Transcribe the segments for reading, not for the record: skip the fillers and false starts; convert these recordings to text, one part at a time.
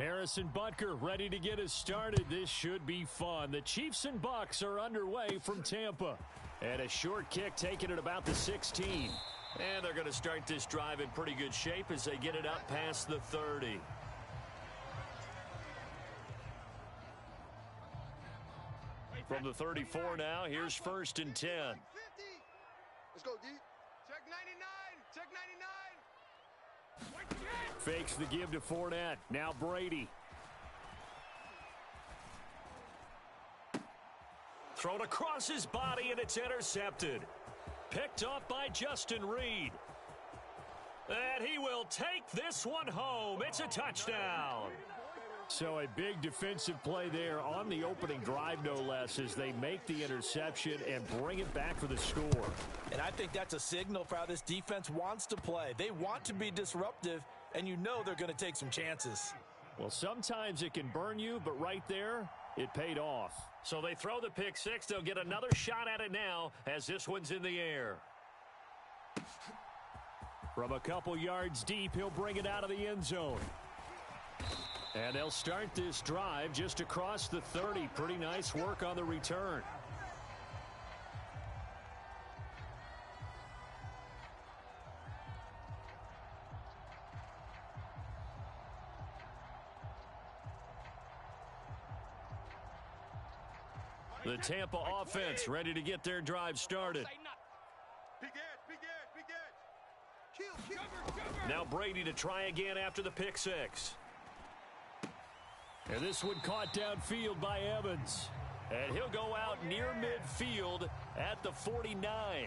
Harrison Butker ready to get us started. This should be fun. The Chiefs and Bucs are underway from Tampa. And a short kick taken at about the 16. And they're going to start this drive in pretty good shape as they get it up past the 30. From the 34 now, here's 1st and 10. Let's go, D. Check 99. Check 99. Fakes the give to Fournette. Now Brady. Thrown across his body, and it's intercepted. Picked off by Justin Reed. And he will take this one home. It's a touchdown. So a big defensive play there on the opening drive, no less, as they make the interception and bring it back for the score. And I think that's a signal for how this defense wants to play. They want to be disruptive, and you know they're going to take some chances. Well, sometimes it can burn you, but right there, it paid off. So they throw the pick six. They'll get another shot at it now as this one's in the air. From a couple yards deep, he'll bring it out of the end zone. And they'll start this drive just across the 30. Pretty nice work on the return. The Tampa offense ready to get their drive started. Now Brady to try again after the pick six. And this one caught downfield by Evans. And he'll go out near midfield at the 49.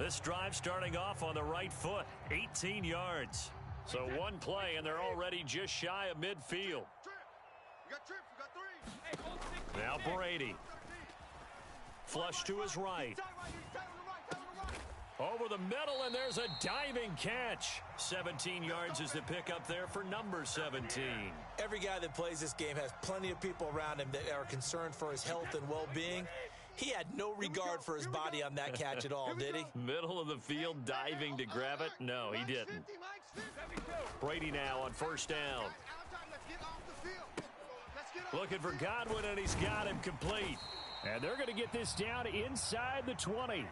This drive starting off on the right foot, 18 yards. So one play, and they're already just shy of midfield. Now Brady. Flush to his right. Over the middle, and there's a diving catch. 17 yards is the pickup there for number 17. Every guy that plays this game has plenty of people around him that are concerned for his health and well-being. He had no regard for his body on that catch at all, did he? Middle of the field, diving to grab it? No, he didn't. Brady now on 1st down. Looking for Godwin, and he's got him complete. And they're going to get this down inside the 20.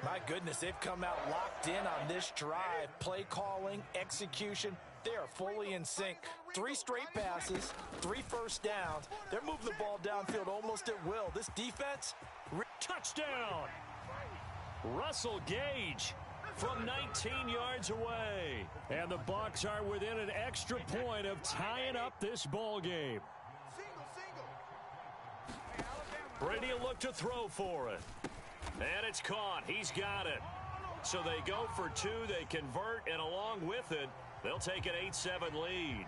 My goodness, they've come out locked in on this drive. Play calling, execution, they are fully in sync. 3 straight passes, 3 first downs. They're moving the ball downfield almost at will. This defense, touchdown! Russell Gage from 19 yards away. And the Bucs are within an extra point of tying up this ball game. Brady will look to throw for it. And it's caught. He's got it. So they go for 2. They convert, and along with it, they'll take an 8-7 lead.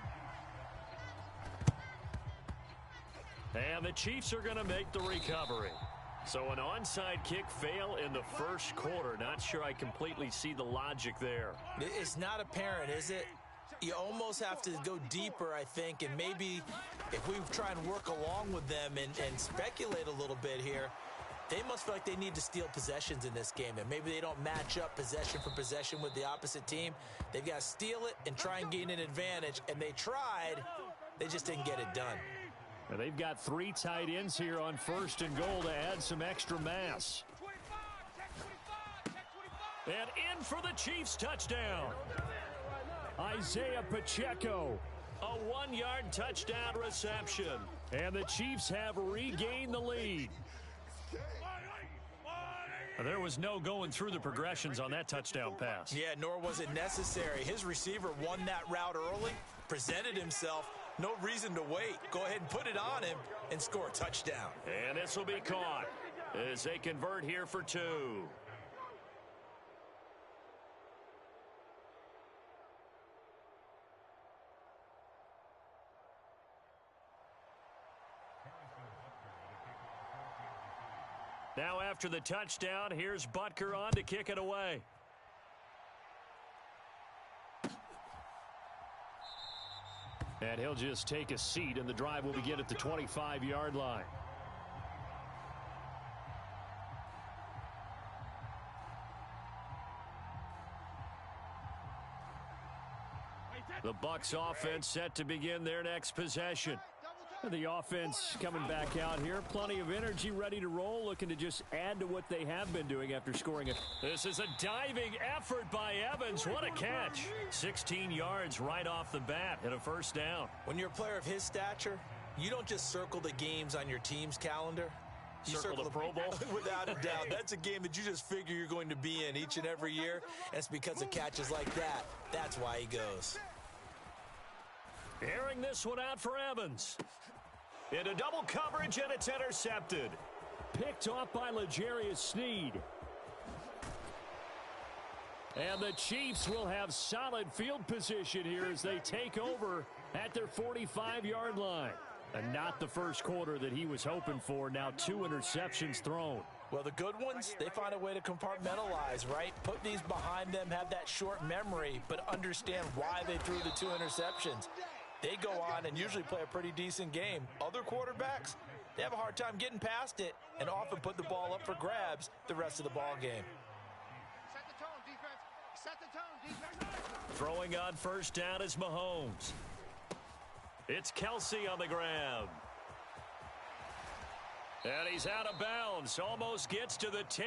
And the Chiefs are going to make the recovery. So an onside kick fail in the first quarter. Not sure I completely see the logic there. It's not apparent, is it? You almost have to go deeper, I think, and maybe if we try and work along with them and speculate a little bit here, they must feel like they need to steal possessions in this game, and maybe they don't match up possession for possession with the opposite team. They've got to steal it and try and gain an advantage, and they tried. They just didn't get it done. Now they've got 3 tight ends here on 1st and goal to add some extra mass. And in for the Chiefs touchdown. Isaiah Pacheco. A 1-yard touchdown reception. And the Chiefs have regained the lead. There was no going through the progressions on that touchdown pass. Yeah, nor was it necessary. His receiver won that route early, presented himself. No reason to wait. Go ahead and put it on him and score a touchdown. And this will be caught as they convert here for 2. Now after the touchdown, here's Butker on to kick it away. And he'll just take a seat, and the drive will begin at the 25-yard line. The Bucs offense set to begin their next possession. The offense coming back out here. Plenty of energy, ready to roll, looking to just add to what they have been doing after scoring it. This is a diving effort by Evans. What a catch. 16 yards right off the bat and a first down. When you're a player of his stature, you don't just circle the games on your team's calendar. You circle the Pro Bowl? Without a doubt. That's a game that you just figure you're going to be in each and every year. And it's because of catches like that. That's why he goes. Airing this one out for Evans. Into double coverage, and it's intercepted. Picked off by L'Jarius Sneed. And the Chiefs will have solid field position here as they take over at their 45-yard line. And not the first quarter that he was hoping for. Now 2 interceptions thrown. Well, the good ones, they find a way to compartmentalize, right? Put these behind them, have that short memory, but understand why they threw the 2 interceptions. They go on and usually play a pretty decent game. Other quarterbacks, they have a hard time getting past it and often put the ball up for grabs the rest of the ball game. Set the tone, defense. Set the tone, defense. Throwing on first down is Mahomes. It's Kelsey on the grab. And he's out of bounds. Almost gets to the 10.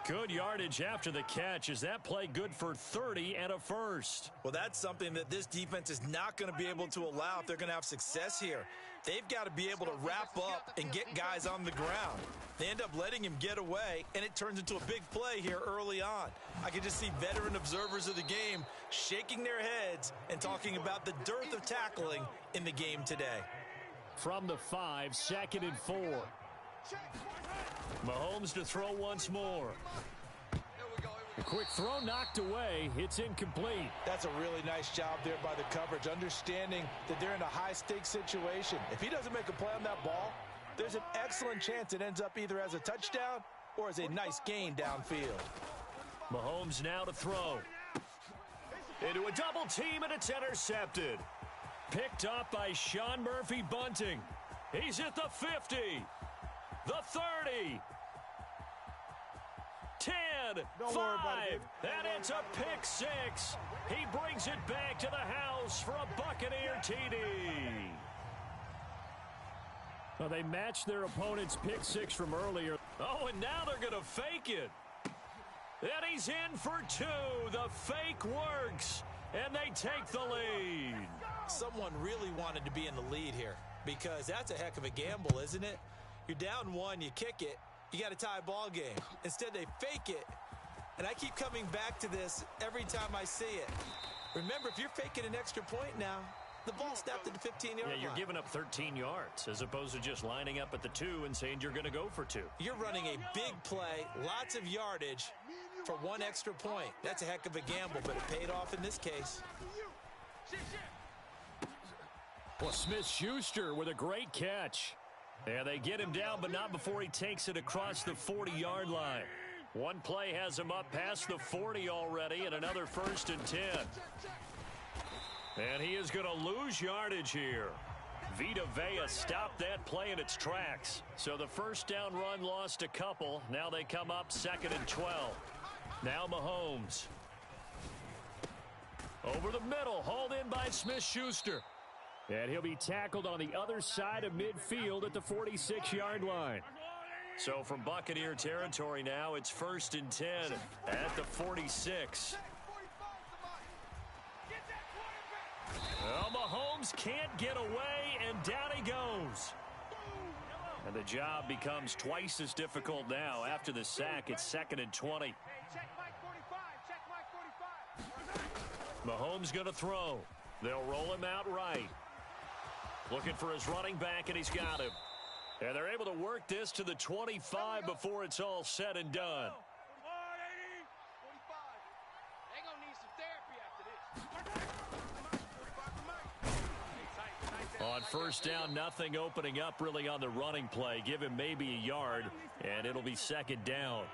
Good yardage after the catch. Is that play good for 30 and a first? Well, that's something that this defense is not going to be able to allow if they're going to have success here. They've got to be able to wrap up and get guys on the ground. They end up letting him get away, and it turns into a big play here early on. I can just see veteran observers of the game shaking their heads and talking about the dearth of tackling in the game today. From the 5, 2nd and 4. Mahomes to throw once more. A quick throw knocked away. It's incomplete. That's a really nice job there by the coverage, understanding that they're in a high-stakes situation. If he doesn't make a play on that ball, there's an excellent chance it ends up either as a touchdown or as a nice gain downfield. Mahomes now to throw. Into a double team, and it's intercepted. Picked up by Sean Murphy-Bunting. He's at the 50. The 30. 10. Don't 5. worry about it, And it's a pick 6. He brings it back to the house for a Buccaneer TD. Well, they matched their opponent's pick 6 from earlier. Oh, and now they're going to fake it. And he's in for 2. The fake works. And they take the lead. Someone really wanted to be in the lead here because that's a heck of a gamble, isn't it? You're down 1, you kick it, you got a tie ball game. Instead, they fake it. And I keep coming back to this every time I see it. Remember, if you're faking an extra point now, the ball snapped at the 15-yard line. Yeah, you're giving up 13 yards as opposed to just lining up at the 2 and saying you're going to go for 2. You're running a big play, lots of yardage for 1 extra point. That's a heck of a gamble, but it paid off in this case. Well, Smith-Schuster with a great catch. Yeah, they get him down, but not before he takes it across the 40-yard line. One play has him up past the 40 already, and another 1st and 10. And he is going to lose yardage here. Vita Vea stopped that play in its tracks. So the first down run lost a couple. Now they come up 2nd and 12. Now Mahomes. Over the middle, hauled in by Smith-Schuster. And he'll be tackled on the other side of midfield at the 46-yard line. So from Buccaneer territory now, it's 1st and 10 at the 46. Well, Mahomes can't get away, and down he goes. And the job becomes twice as difficult now. After the sack, it's 2nd and 20. Mahomes going to throw. They'll roll him out right. Looking for his running back, and he's got him. And they're able to work this to the 25 before it's all said and done. On first down, nothing opening up really on the running play. Give him maybe a yard, and it'll be 2nd down.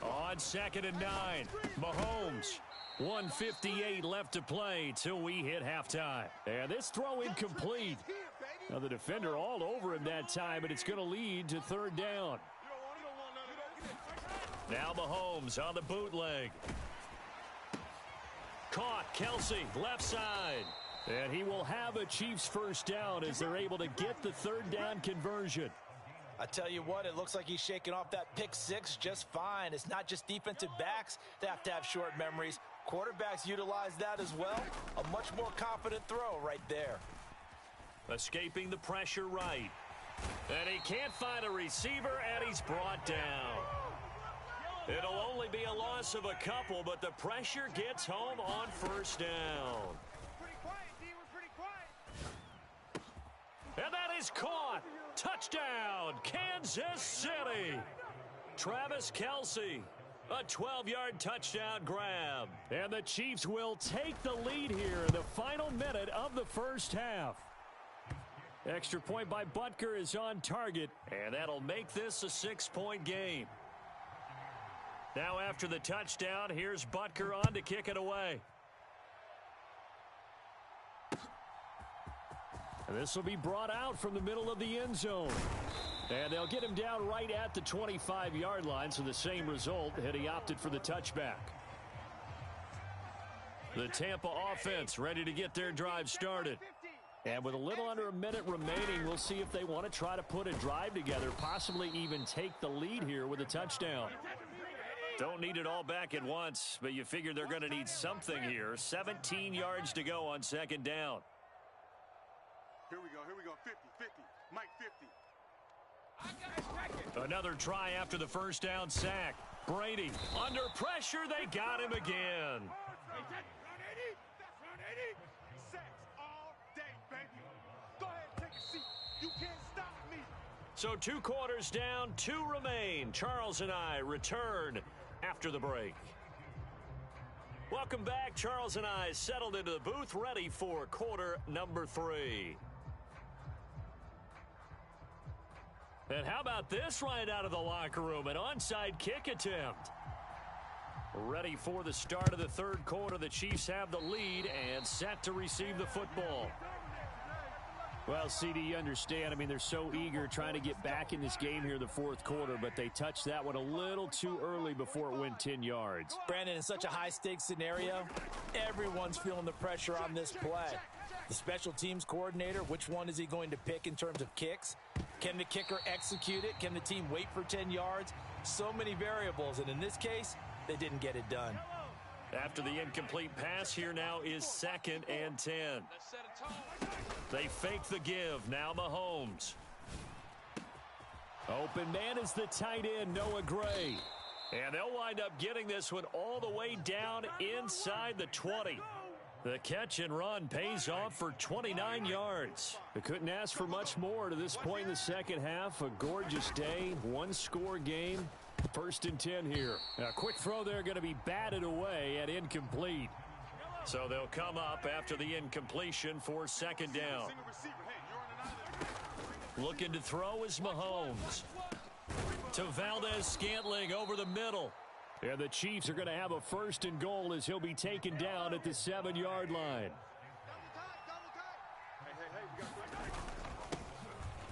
On 2nd and 9, Mahomes. 1:58 left to play till we hit halftime. And this throw incomplete. Now the defender all over him that time, and it's going to lead to 3rd down. Now Mahomes on the bootleg. caught. Kelsey, left side. And he will have a Chiefs first down as they're able to get the third down conversion. I tell you what, it looks like he's shaking off that pick six just fine. It's not just defensive backs that have to have short memories. Quarterbacks utilize that as well. A much more confident throw right there. Escaping the pressure right. And he can't find a receiver, and he's brought down. It'll only be a loss of a couple, but the pressure gets home on first down. Pretty quiet, D. We're pretty quiet. And that is caught. Touchdown, Kansas City. Travis Kelsey, a 12-yard touchdown grab. And the Chiefs will take the lead here in the final minute of the first half. Extra point by Butker is on target, and that'll make this a 6-point game. Now after the touchdown, here's Butker on to kick it away. And this will be brought out from the middle of the end zone. And they'll get him down right at the 25-yard line, so the same result had he opted for the touchback. The Tampa offense ready to get their drive started. And with a little under a minute remaining, we'll see if they want to try to put a drive together, possibly even take the lead here with a touchdown. Don't need it all back at once, but you figure they're going to need something here. 17 yards to go on second down. Here we go, 50, Mike 50. Another try after the first down sack. Brady, under pressure, they got him again. Run 80, sacks all day, baby. Go ahead, take a seat. You can't stop me. So 2 quarters down, 2 remain. Charles and I return after the break. Welcome back. Charles and I settled into the booth, ready for quarter number 3. And how about this right out of the locker room? An onside kick attempt. Ready for the start of the third quarter. The Chiefs have the lead and set to receive the football. Well, CD, you understand. I mean, they're so eager trying to get back in this game here in the fourth quarter, but they touched that one a little too early before it went 10 yards. Brandon, in such a high-stakes scenario, everyone's feeling the pressure on this play. The special teams coordinator, which one is he going to pick in terms of kicks? Can the kicker execute it? Can the team wait for 10 yards? So many variables, and in this case, they didn't get it done. After the incomplete pass, here now is 2nd and 10. They fake the give. Now Mahomes. Open man is the tight end, Noah Gray. And they'll wind up getting this one all the way down inside the 20. The catch and run pays off for 29 yards. They couldn't ask for much more to this point in the second half. A gorgeous day, 1-score game. 1st and 10 here. A quick throw there going to be batted away at incomplete. So they'll come up after the incompletion for 2nd down. Looking to throw is Mahomes. To Valdez-Scantling over the middle. And the Chiefs are going to have a 1st and goal as he'll be taken down at the 7-yard line.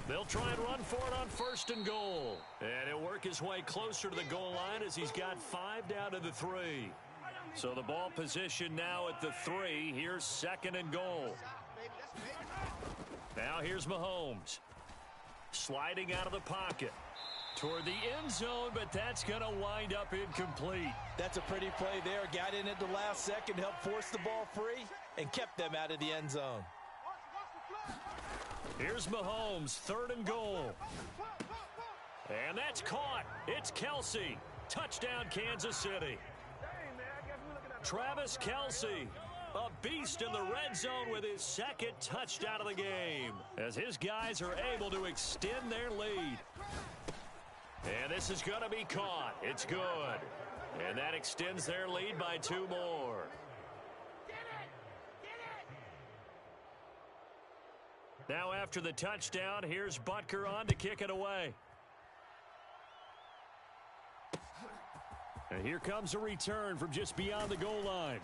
They'll try and run for it on 1st and goal. And he'll work his way closer to the goal line as he's got 5 down to the 3. So the ball position now at the 3. Here's 2nd and goal. Now here's Mahomes. Sliding out of the pocket. Toward the end zone, but that's going to wind up incomplete. That's a pretty play there. Got in at the last second, helped force the ball free, and kept them out of the end zone. Here's Mahomes, 3rd and goal. And that's caught. It's Kelsey. Touchdown, Kansas City. Travis Kelsey, a beast in the red zone with his 2nd touchdown of the game, as his guys are able to extend their lead. And this is going to be caught. It's good. And that extends their lead by 2 more. Now after the touchdown, here's Butker on to kick it away. And here comes a return from just beyond the goal line.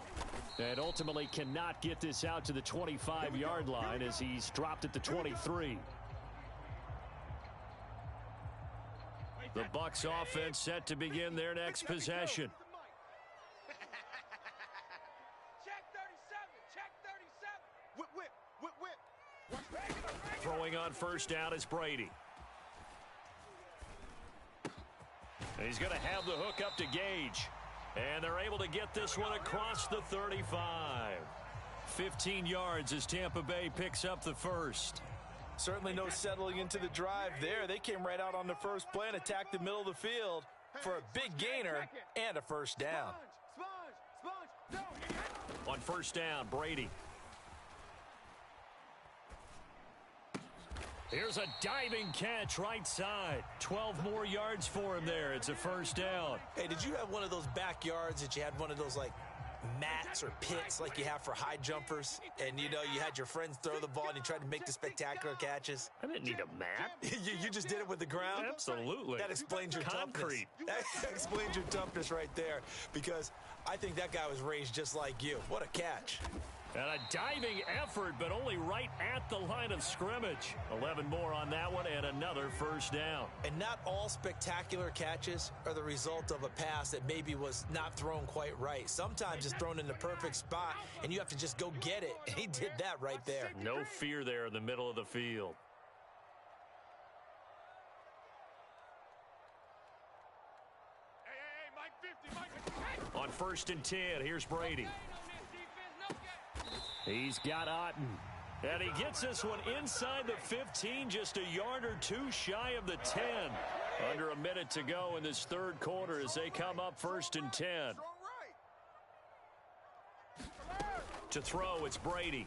And ultimately cannot get this out to the 25-yard line as he's dropped at the 23. The Bucs offense set to begin their next possession. Throwing on first down is Brady. He's going to have the hook up to Gage. And they're able to get this one across the 35. 15 yards as Tampa Bay picks up the first. Certainly no settling into the drive there. They came right out on the first play and attacked the middle of the field for a big gainer and a first down. On first down, Brady. Here's a diving catch right side. 12 more yards for him there. It's a first down. Hey, did you have one of those backyards that you had one of those, like, mats or pits like you have for high jumpers? And, you know, you had your friends throw the ball and you tried to make the spectacular catches? I didn't need a mat. You just did it with the ground? Absolutely. That explains your concrete. Toughness. That explains your toughness right there, because I think that guy was raised just like you. What a catch. And a diving effort, but only right at the line of scrimmage. 11 more on that one, and another first down. And not all spectacular catches are the result of a pass that maybe was not thrown quite right. Sometimes it's thrown in the perfect spot, and you have to just go get it. And he did that right there. No fear there in the middle of the field. On first and 10, here's Brady. He's got Otten. And he gets this one inside the 15, just a yard or two shy of the 10. Under a minute to go in this third quarter as they come up first and 10. To throw, it's Brady.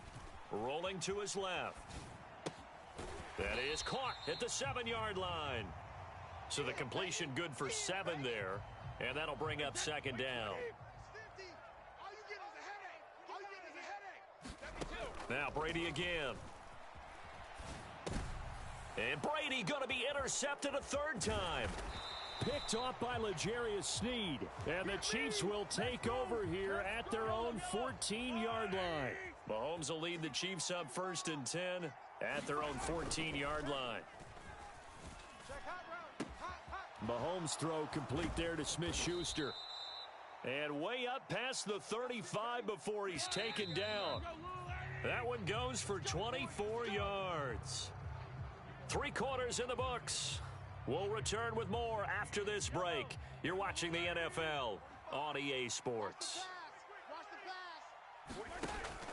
Rolling to his left. That is caught at the 7-yard line. So the completion good for 7 there. And that'll bring up second down. Now Brady again. And Brady going to be intercepted a third time. Picked off by L'Jarius Sneed. And the Chiefs will take over here at their own 14-yard line. Mahomes will lead the Chiefs up first and 10 at their own 14-yard line. Mahomes' throw complete there to Smith-Schuster. And way up past the 35 before he's taken down. That one goes for 24 yards. 3 quarters in the books. We'll return with more after this break. You're watching the NFL on EA Sports.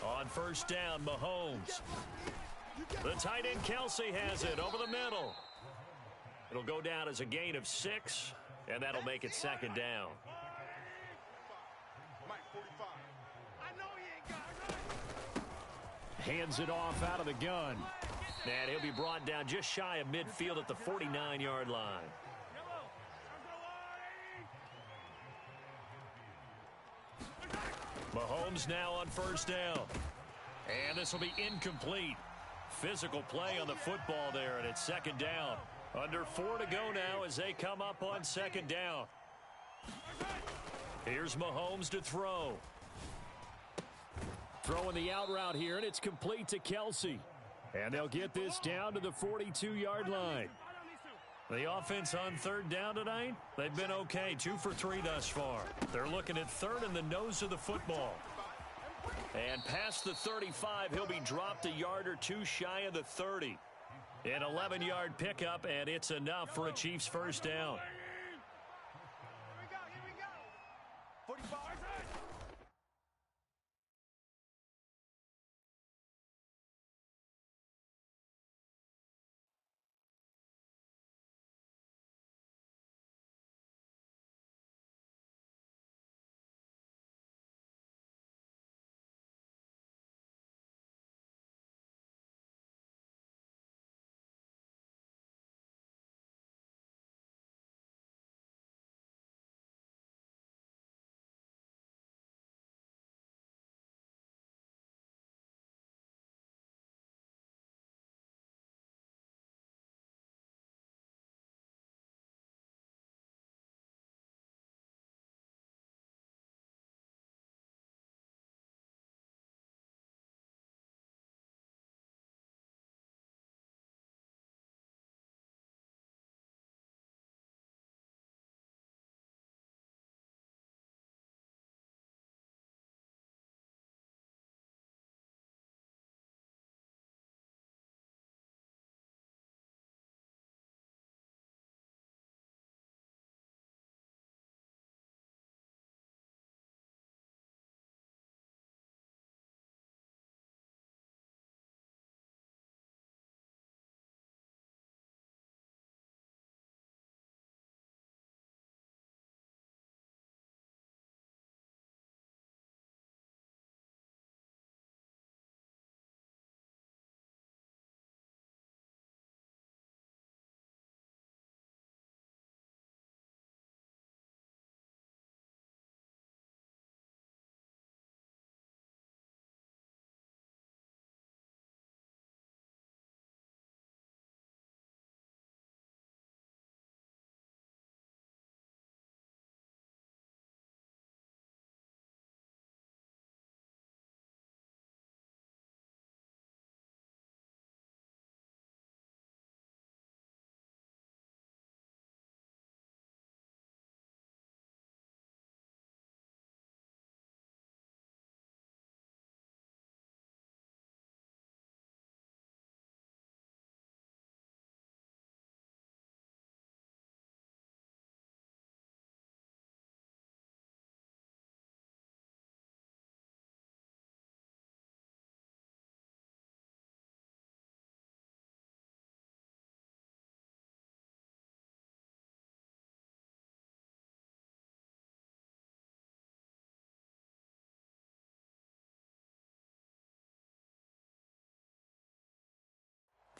On first down, Mahomes. The tight end Kelsey has it over the middle. It'll go down as a gain of 6, and that'll make it second down. Hands it off out of the gun. And he'll be brought down just shy of midfield at the 49-yard line. Mahomes now on first down. And this will be incomplete. Physical play on the football there, and it's second down. Under 4 to go now as they come up on second down. Here's Mahomes to throw. Throwing the out route here, and it's complete to Kelsey. And they'll get this down to the 42-yard line. The offense on third down tonight, they've been okay. 2 for 3 thus far. They're looking at third in the nose of the football. And past the 35, he'll be dropped a yard or two shy of the 30. An 11-yard pickup, and it's enough for a Chiefs first down.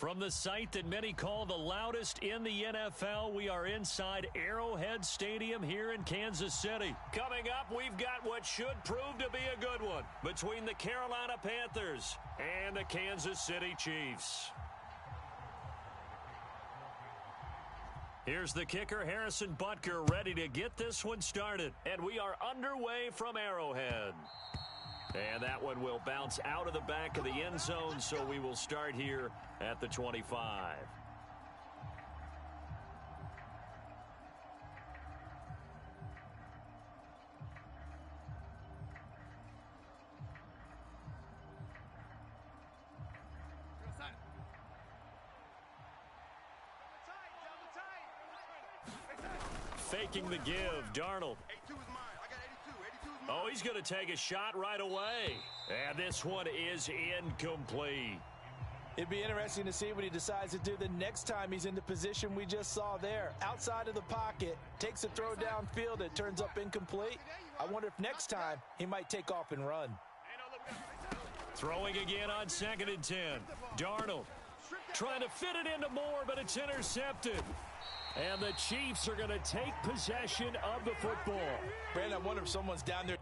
From the site that many call the loudest in the NFL, we are inside Arrowhead Stadium here in Kansas City. Coming up, we've got what should prove to be a good one between the Carolina Panthers and the Kansas City Chiefs. Here's the kicker, Harrison Butker, ready to get this one started. And we are underway from Arrowhead. And that one will bounce out of the back of the end zone, so we will start here at the 25. Faking the give, Darnold. Oh, he's going to take a shot right away. And this one is incomplete. It'd be interesting to see what he decides to do the next time he's in the position we just saw there. Outside of the pocket, takes a throw downfield, it turns up incomplete. I wonder if next time he might take off and run. Throwing again on 2nd and 10. Darnold trying to fit it into Moore, but it's intercepted. And the Chiefs are going to take possession of the football. Brandon, I wonder if someone's down there.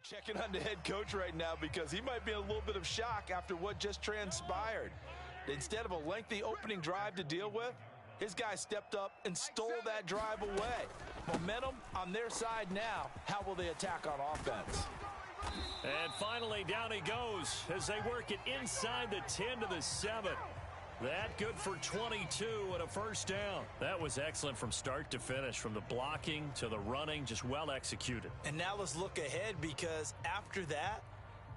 Checking on the head coach right now because he might be in a little bit of shock after what just transpired. Instead of a lengthy opening drive to deal with, his guy stepped up and stole that drive away. Momentum on their side now. How will they attack on offense? And finally, down he goes as they work it inside the 10 to the 7. That good for 22 and a first down. That was excellent from start to finish, from the blocking to the running, just well executed. And now let's look ahead, because after that,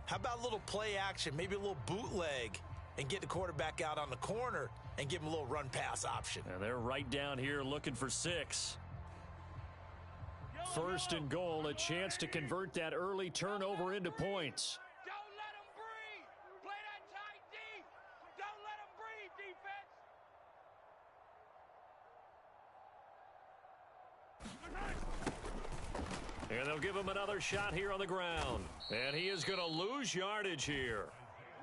how about a little play action, maybe a little bootleg, and get the quarterback out on the corner and give him a little run pass option. And they're right down here looking for 6. First and goal, a chance to convert that early turnover into points. Don't let him breathe. Play that tight D. Don't let him breathe, defense. And they'll give him another shot here on the ground. And he is going to lose yardage here.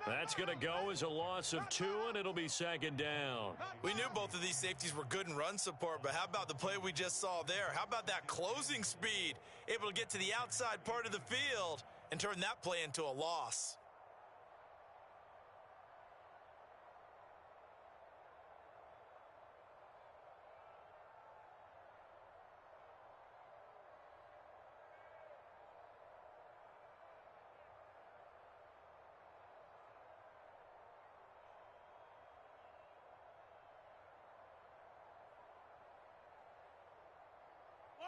That's going to go as a loss of 2, and it'll be 2nd down. We knew both of these safeties were good in run support, but how about the play we just saw there? How about that closing speed? Able to get to the outside part of the field and turn that play into a loss.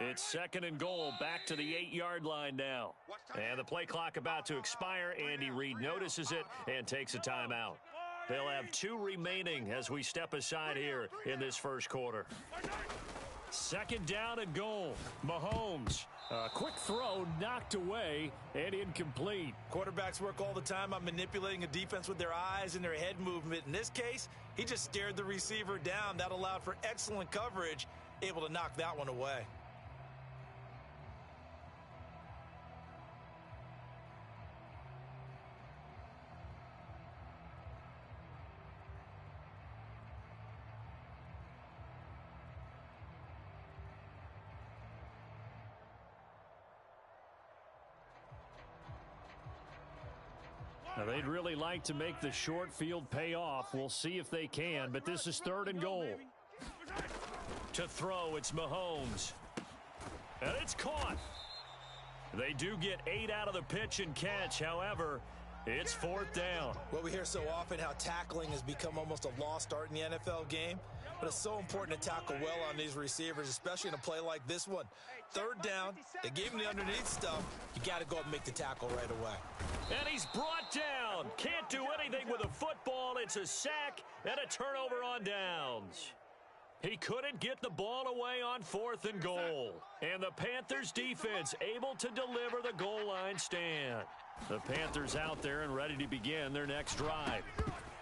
It's 2nd and goal, back to the 8-yard line now. And the play clock about to expire. Andy Reid notices it and takes a timeout. They'll have 2 remaining as we step aside here in this first quarter. 2nd down and goal. Mahomes, a quick throw knocked away and incomplete. Quarterbacks work all the time on manipulating a defense with their eyes and their head movement. In this case, he just stared the receiver down. That allowed for excellent coverage, able to knock that one away. Now, they'd really like to make the short field pay off. We'll see if they can, but this is 3rd and goal. To throw, it's Mahomes. And it's caught. They do get 8 out of the pitch and catch. However, it's 4th down. Well, we hear so often how tackling has become almost a lost art in the NFL game. But it's so important to tackle well on these receivers, especially in a play like this one. 3rd down, they gave him the underneath stuff. You got to go up and make the tackle right away. And he's brought down. Can't do anything with a football. It's a sack and a turnover on downs. He couldn't get the ball away on 4th and goal. And the Panthers defense able to deliver the goal line stand. The Panthers out there and ready to begin their next drive.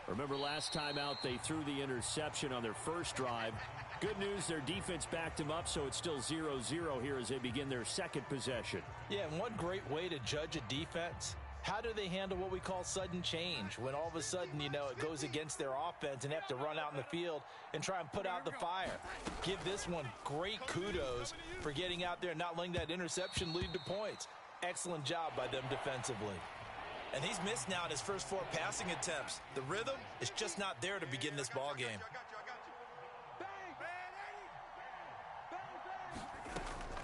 Remember last time out they threw the interception on their first drive. Good news, their defense backed him up, so it's still 0-0 here as they begin their second possession. Yeah, and one great way to judge a defense, how do they handle what we call sudden change? When all of a sudden, you know, it goes against their offense and they have to run out in the field and try and put out the fire. Give this one great kudos for getting out there and not letting that interception lead to points. Excellent job by them defensively. And he's missed now in his first 4 passing attempts. The rhythm is just not there to begin this ball game.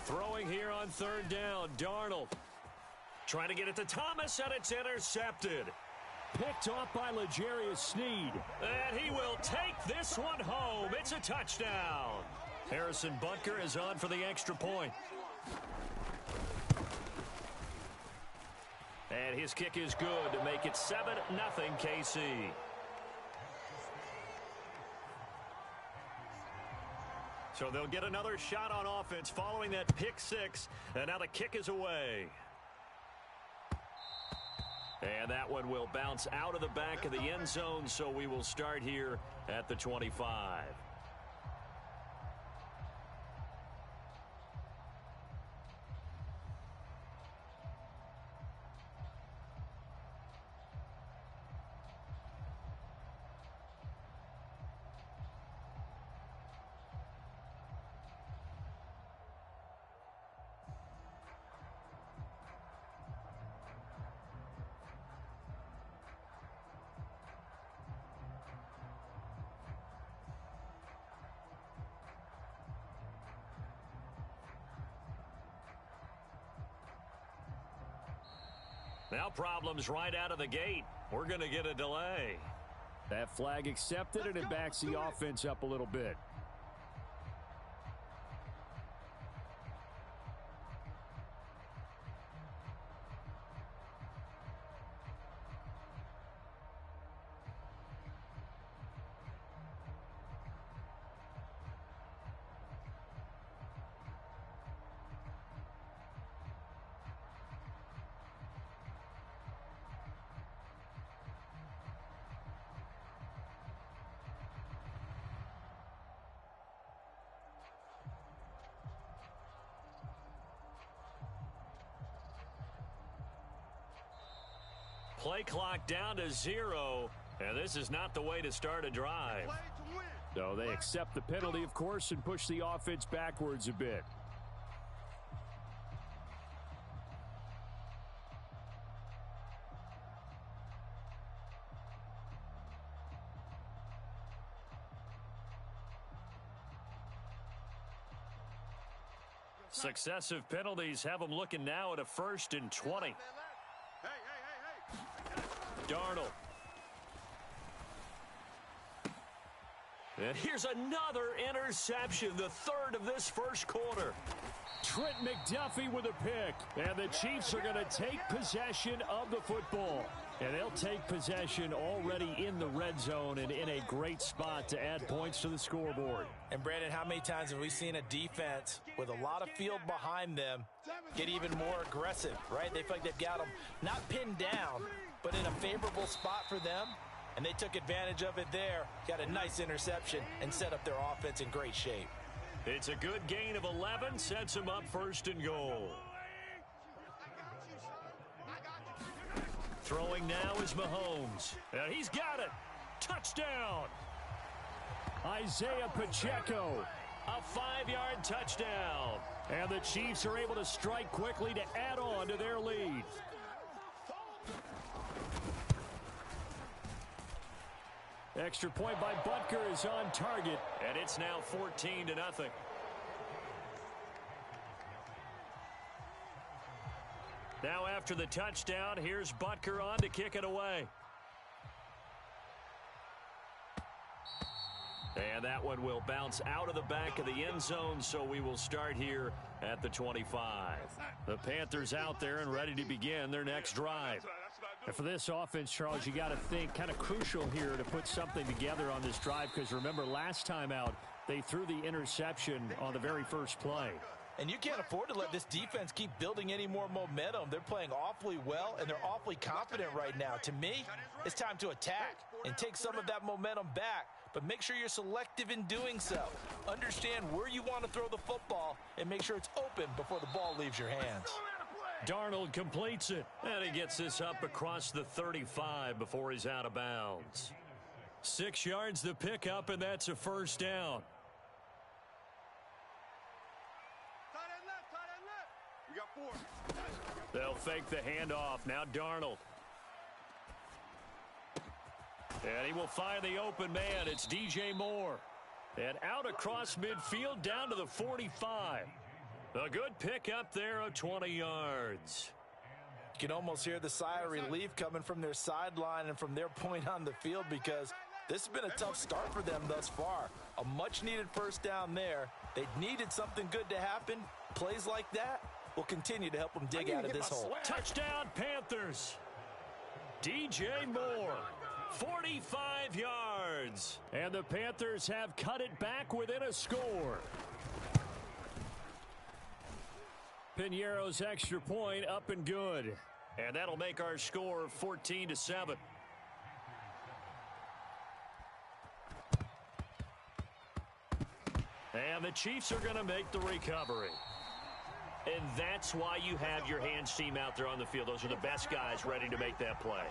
Throwing here on 3rd down, Darnold. Trying to get it to Thomas, and it's intercepted. Picked off by L'Jarius Sneed. And he will take this one home. It's a touchdown. Harrison Butker is on for the extra point. And his kick is good to make it 7-0 KC. So they'll get another shot on offense following that pick 6. And now the kick is away. And that one will bounce out of the back of the end zone, so we will start here at the 25. Now problems right out of the gate. We're going to get a delay. That flag accepted, and it backs the offense up a little bit. Play clock down to 0, and this is not the way to start a drive. So they accept the penalty, of course, and push the offense backwards a bit. Successive penalties have them looking now at a 1st and 20. Darnold. And here's another interception, the 3rd of this first quarter. Trent McDuffie with a pick. And the Chiefs are going to take possession of the football. And they'll take possession already in the red zone and in a great spot to add points to the scoreboard. And, Brandon, how many times have we seen a defense with a lot of field behind them get even more aggressive, right? They feel like they've got them not pinned down, but in a favorable spot for them, and they took advantage of it there, got a nice interception, and set up their offense in great shape. It's a good gain of 11, sets them up 1st and goal. Throwing now is Mahomes. And he's got it. Touchdown. Isaiah Pacheco. A 5-yard touchdown. And the Chiefs are able to strike quickly to add on to their lead. Extra point by Butker is on target. And it's now 14-0. Now after the touchdown, here's Butker on to kick it away. And that one will bounce out of the back of the end zone, so we will start here at the 25. The Panthers out there and ready to begin their next drive. And for this offense, Charles, you got to think kind of crucial here to put something together on this drive, because remember last time out, they threw the interception on the very first play. And you can't afford to let this defense keep building any more momentum. They're playing awfully well, and they're awfully confident right now. To me, it's time to attack and take some of that momentum back. But make sure you're selective in doing so. Understand where you want to throw the football and make sure it's open before the ball leaves your hands. Darnold completes it, and he gets this up across the 35 before he's out of bounds. 6 yards the pickup, and that's a first down. We got 4. They'll fake the handoff. Now Darnold. And he will find the open man. It's DJ Moore. And out across midfield down to the 45. A good pick up there of 20 yards. You can almost hear the sigh of relief coming from their sideline and from their point on the field, because this has been a tough start for them thus far. A much-needed first down there. They needed something good to happen. Plays like that will continue to help them dig out of this hole. Touchdown, Panthers. DJ Moore, 45 yards. And the Panthers have cut it back within a score. Piñeiro's extra point up and good. And that'll make our score 14-7. And the Chiefs are going to make the recovery. And that's why you have your hands team out there on the field. Those are the best guys ready to make that play.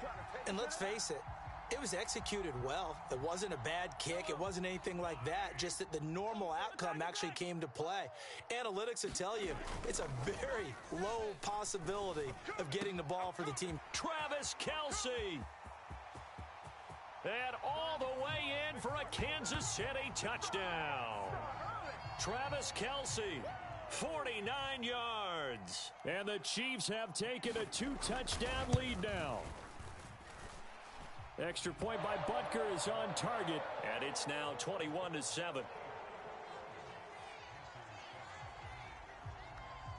And let's face it, it was executed well. It wasn't a bad kick. It wasn't anything like that. Just that the normal outcome actually came to play. Analytics will tell you it's a very low possibility of getting the ball for the team. Travis Kelce. And all the way in for a Kansas City touchdown. Travis Kelce, 49 yards. And the Chiefs have taken a 2-touchdown lead now. Extra point by Butker is on target. And it's now 21-7.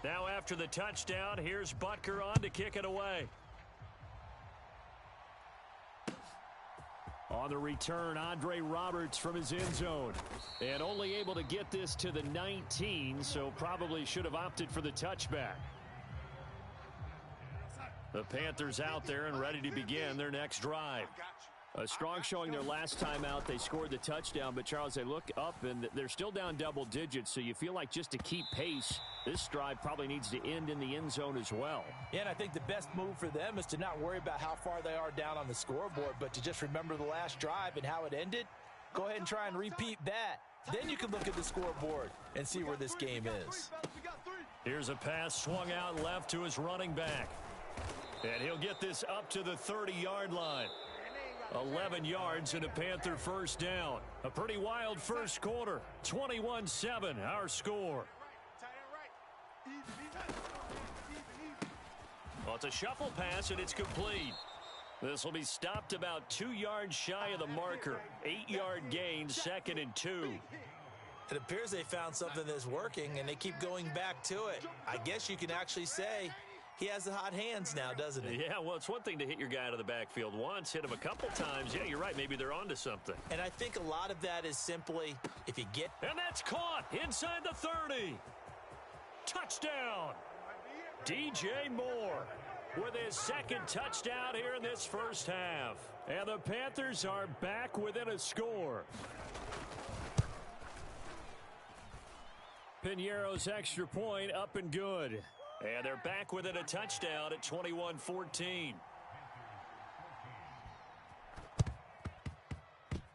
Now after the touchdown, here's Butker on to kick it away. On the return, Andre Roberts from his end zone. And only able to get this to the 19, so probably should have opted for the touchback. The Panthers out there and ready to begin their next drive. A strong showing their last time out. They scored the touchdown, but Charles, they look up and they're still down double digits, so you feel like just to keep pace, this drive probably needs to end in the end zone as well. Yeah, and I think the best move for them is to not worry about how far they are down on the scoreboard, but to just remember the last drive and how it ended. Go ahead and try and repeat that. Then you can look at the scoreboard and see where this game is. Here's a pass swung out left to his running back. And he'll get this up to the 30-yard line. 11 yards and a Panther first down. A pretty wild first quarter. 21-7, our score. Well, it's a shuffle pass, and it's complete. This will be stopped about 2 yards shy of the marker. 8-yard gain, 2nd and 2. It appears they found something that's working, and they keep going back to it. I guess you can actually say he has the hot hands now, doesn't he? Yeah, well, it's one thing to hit your guy out of the backfield once, hit him a couple times. Yeah, you're right. Maybe they're onto something. And I think a lot of that is simply if you get... And that's caught inside the 30. Touchdown. DJ Moore with his second touchdown here in this first half. And the Panthers are back within a score. Piñeiro's extra point up and good. And they're back within a touchdown at 21-14.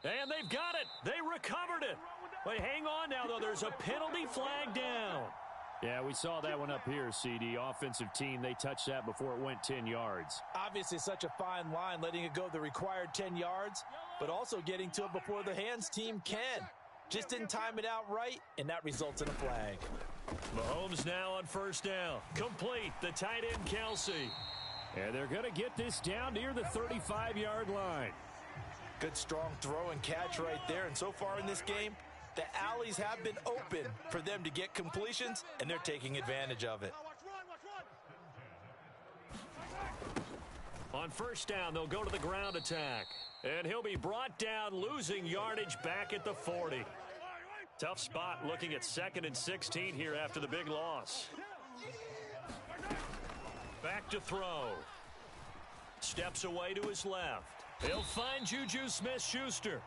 And they've got it. They recovered it. But hang on now, though. There's a penalty flag down. Yeah, we saw that one up here, CD. Offensive team, they touched that before it went 10 yards. Obviously, such a fine line, letting it go the required 10 yards, but also getting to it before the hands team can. Just didn't time it out right, and that results in a flag. Mahomes now on first down. Complete, the tight end, Kelsey. And they're going to get this down near the 35-yard line. Good, strong throw and catch right there, and so far in this game, the alleys have been open for them to get completions, and they're taking advantage of it. On first down, they'll go to the ground attack. And he'll be brought down, losing yardage back at the 40. Tough spot looking at 2nd and 16 here after the big loss. Back to throw. Steps away to his left. He'll find Juju Smith-Schuster.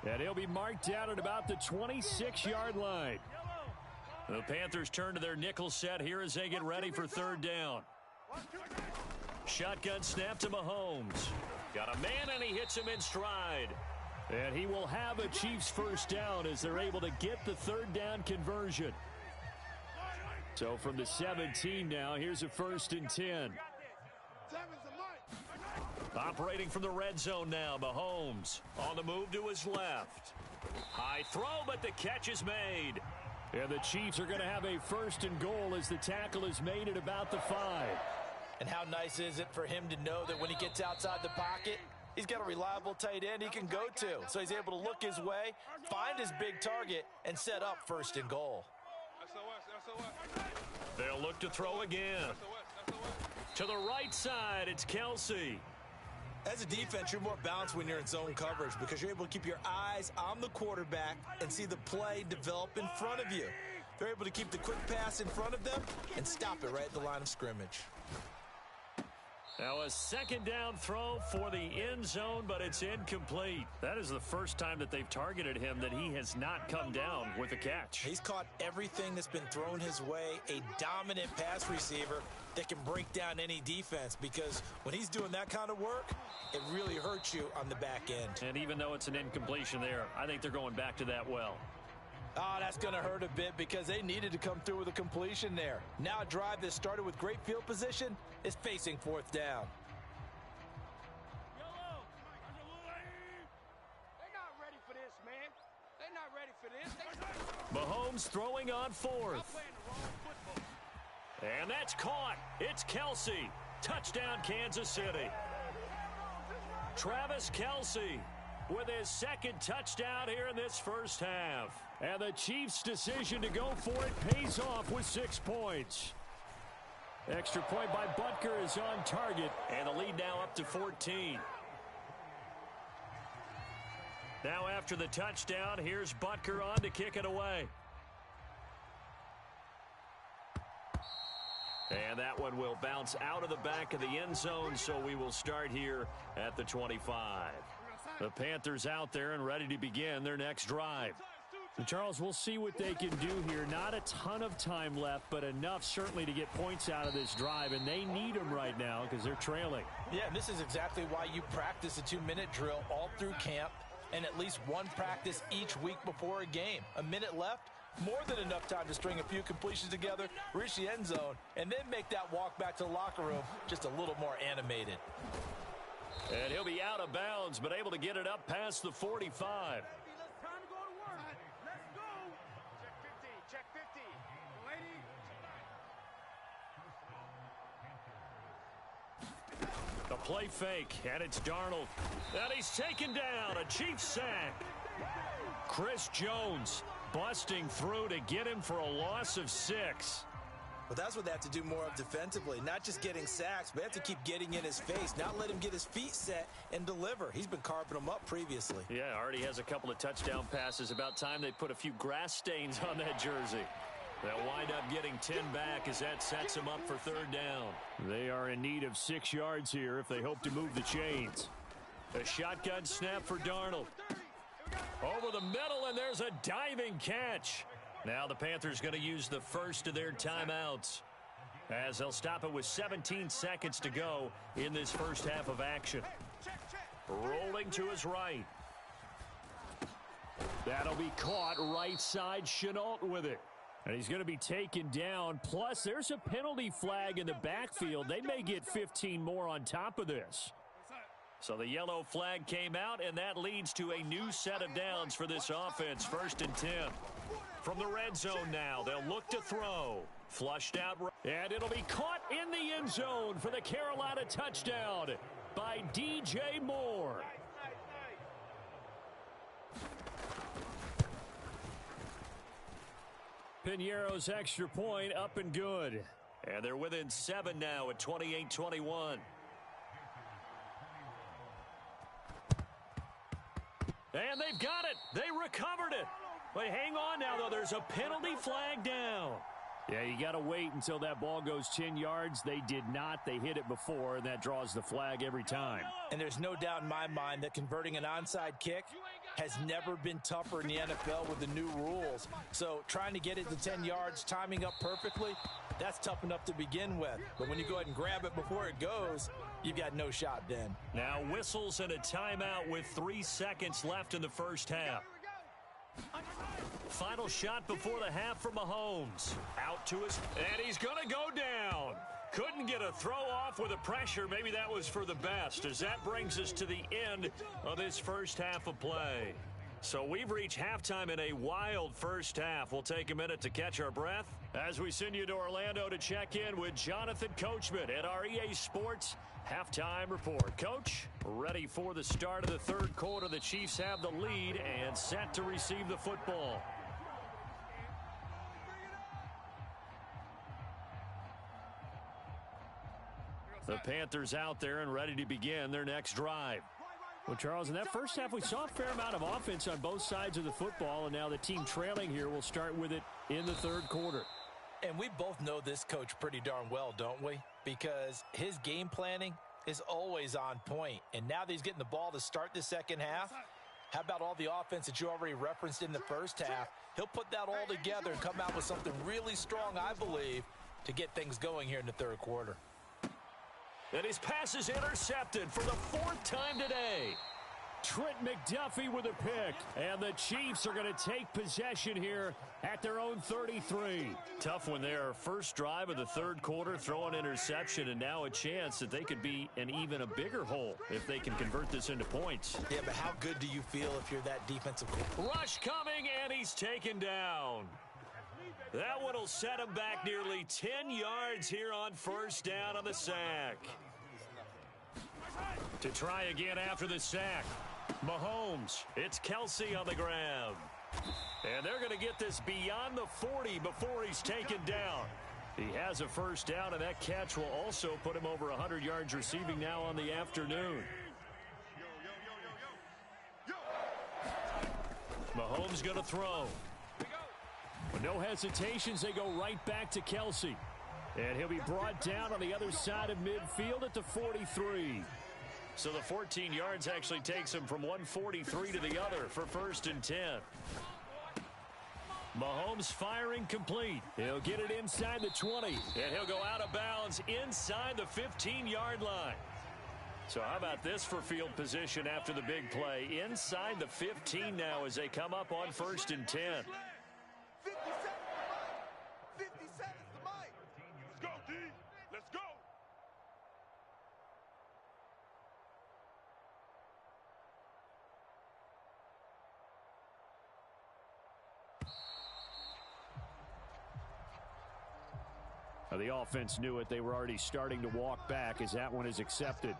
And he'll be marked down at about the 26-yard line. The Panthers turn to their nickel set here as they get ready for third down. Shotgun snap to Mahomes. Got a man, and he hits him in stride. And he will have a Chiefs first down as they're able to get the third down conversion. So from the 17 now, here's a 1st and 10. Operating from the red zone now, Mahomes on the move to his left. High throw, but the catch is made. And the Chiefs are going to have a 1st and goal as the tackle is made at about the 5. And how nice is it for him to know that when he gets outside the pocket, he's got a reliable tight end he can go to. So he's able to look his way, find his big target, and set up 1st and goal. They'll look to throw again. To the right side, it's Kelsey. As a defense, you're more balanced when you're in zone coverage because you're able to keep your eyes on the quarterback and see the play develop in front of you. They're able to keep the quick pass in front of them and stop it right at the line of scrimmage. Now a 2nd down throw for the end zone, but it's incomplete. That is the first time that they've targeted him that he has not come down with a catch. He's caught everything that's been thrown his way, a dominant pass receiver that can break down any defense because when he's doing that kind of work, it really hurts you on the back end. And even though it's an incompletion there, I think they're going back to that well. Oh, that's going to hurt a bit because they needed to come through with a completion there. Now a drive that started with great field position is facing 4th down. They're not ready for this, man. They're not ready for this. Mahomes throwing on 4th. And that's caught. It's Kelsey. Touchdown, Kansas City. Travis Kelsey with his 2nd touchdown here in this first half. And the Chiefs' decision to go for it pays off with 6 points. Extra point by Butker is on target. And the lead now up to 14. Now after the touchdown, here's Butker on to kick it away. And that one will bounce out of the back of the end zone, so we will start here at the 25. The Panthers out there and ready to begin their next drive. And Charles, we'll see what they can do here. Not a ton of time left, but enough certainly to get points out of this drive, and they need them right now because they're trailing. Yeah, and this is exactly why you practice a 2-minute drill all through camp and at least one practice each week before a game. A minute left, more than enough time to string a few completions together, reach the end zone, and then make that walk back to the locker room just a little more animated. And he'll be out of bounds, but able to get it up past the 45. Check 50. The play fake, and it's Darnold. And he's taken down. A Chiefs sack. Chris Jones busting through to get him for a loss of 6. But that's what they have to do more of defensively, not just getting sacks, but they have to keep getting in his face, not let him get his feet set and deliver. He's been carving them up previously. Yeah, already has a couple of touchdown passes. About time they put a few grass stains on that jersey. They'll wind up getting 10 back as that sets them up for third down. They are in need of 6 yards here if they hope to move the chains. A shotgun snap for Darnold. Over the middle, and there's a diving catch. Now the Panthers going to use the first of their timeouts as they'll stop it with 17 seconds to go in this first half of action. Rolling to his right. That'll be caught right side. Chenault with it. And he's going to be taken down. Plus, there's a penalty flag in the backfield. They may get 15 more on top of this. So the yellow flag came out, and that leads to a new set of downs for this offense. 1st and 10. From the red zone now, they'll look to throw. Flushed out. And it'll be caught in the end zone for the Carolina touchdown by DJ Moore. Piñeiro's extra point up and good. And they're within 7 now at 28-21. And they've got it. They recovered it. But hang on now, though. There's a penalty flag down. Yeah, you got to wait until that ball goes 10 yards. They did not. They hit it before, and that draws the flag every time. And there's no doubt in my mind that converting an onside kick has never been tougher in the NFL with the new rules. So trying to get it to 10 yards, timing up perfectly, that's tough enough to begin with. But when you go ahead and grab it before it goes, you've got no shot then. Now whistles and a timeout with 3 seconds left in the first half. Final shot before the half for Mahomes. Out to his, and he's going to go down. Couldn't get a throw off with the pressure. Maybe that was for the best, as that brings us to the end of this first half of play. So we've reached halftime in a wild first half. We'll take a minute to catch our breath as we send you to Orlando to check in with Jonathan Coachman at our EA Sports Halftime Report. Coach, ready for the start of the third quarter. The Chiefs have the lead and set to receive the football. The Panthers out there and ready to begin their next drive. Well, Charles, in that first half, we saw a fair amount of offense on both sides of the football, and now the team trailing here will start with it in the third quarter. And we both know this coach pretty darn well, don't we? Because his game planning is always on point. And now that he's getting the ball to start the second half, how about all the offense that you already referenced in the first half? He'll put that all together and come out with something really strong, I believe, to get things going here in the third quarter. And his pass is intercepted for the 4th time today. Trent McDuffie with a pick. And the Chiefs are going to take possession here at their own 33. Tough one there. First drive of the third quarter, throw an interception, and now a chance that they could be in even a bigger hole if they can convert this into points. Yeah, but how good do you feel if you're that defensive coordinator? Rush coming, and he's taken down. That one will set him back nearly 10 yards here on first down on the sack. To try again after the sack. Mahomes, it's Kelsey on the ground. And they're going to get this beyond the 40 before he's taken down. He has a first down, and that catch will also put him over 100 yards receiving now on the afternoon. Mahomes going to throw. With no hesitations, they go right back to Kelsey. And he'll be brought down on the other side of midfield at the 43. So the 14 yards actually takes him from 143 to the other for 1st and 10. Mahomes firing complete. He'll get it inside the 20. And he'll go out of bounds inside the 15-yard line. So how about this for field position after the big play? Inside the 15 now as they come up on 1st and 10. 50 seconds to Mike. Let's go, D. Let's go. Now, the offense knew it. They were already starting to walk back as that one is accepted.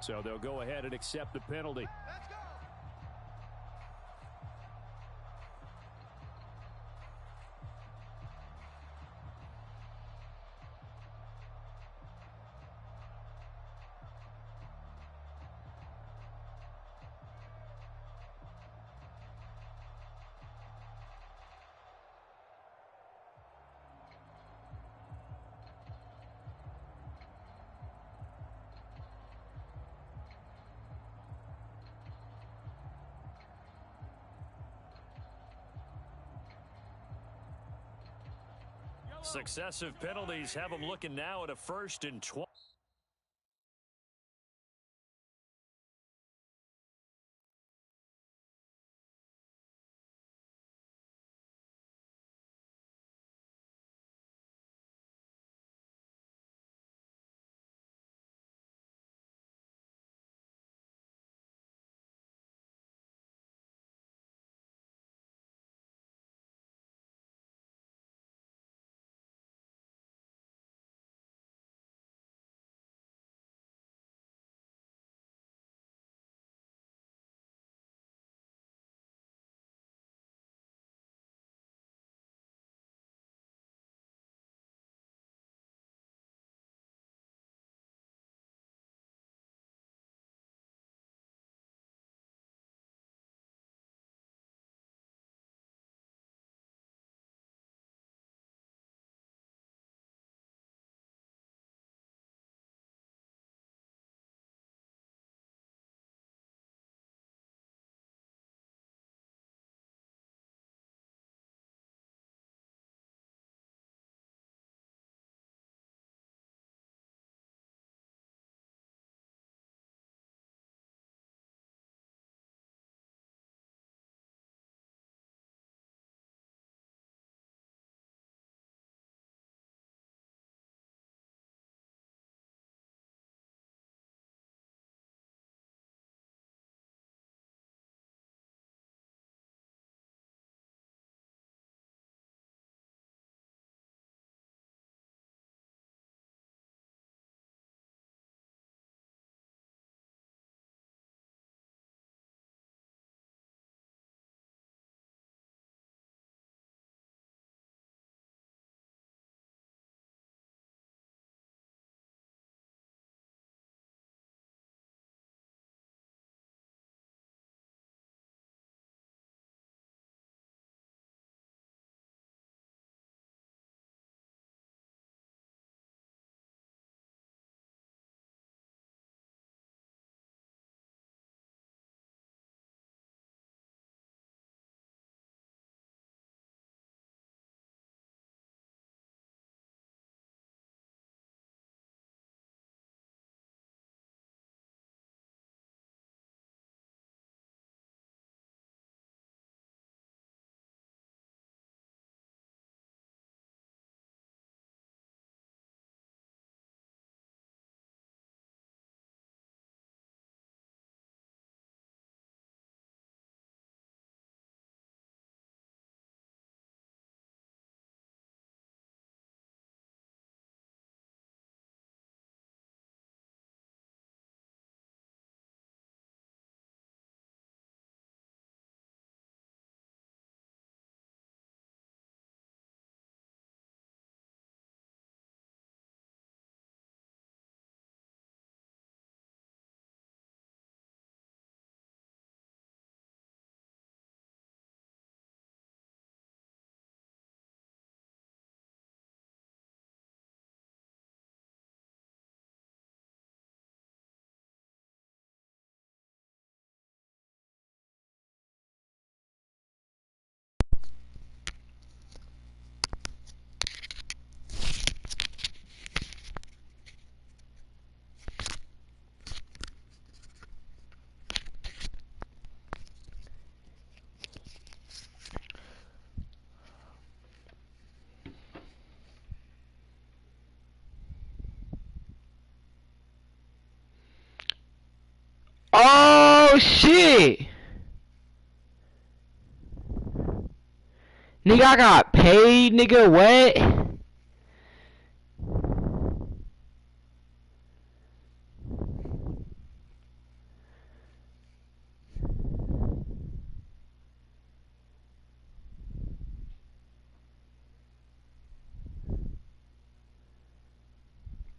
So they'll go ahead and accept the penalty. Let's go. Successive penalties have them looking now at a 1st and 20. Oh shit! Nigga, I got paid, nigga, what?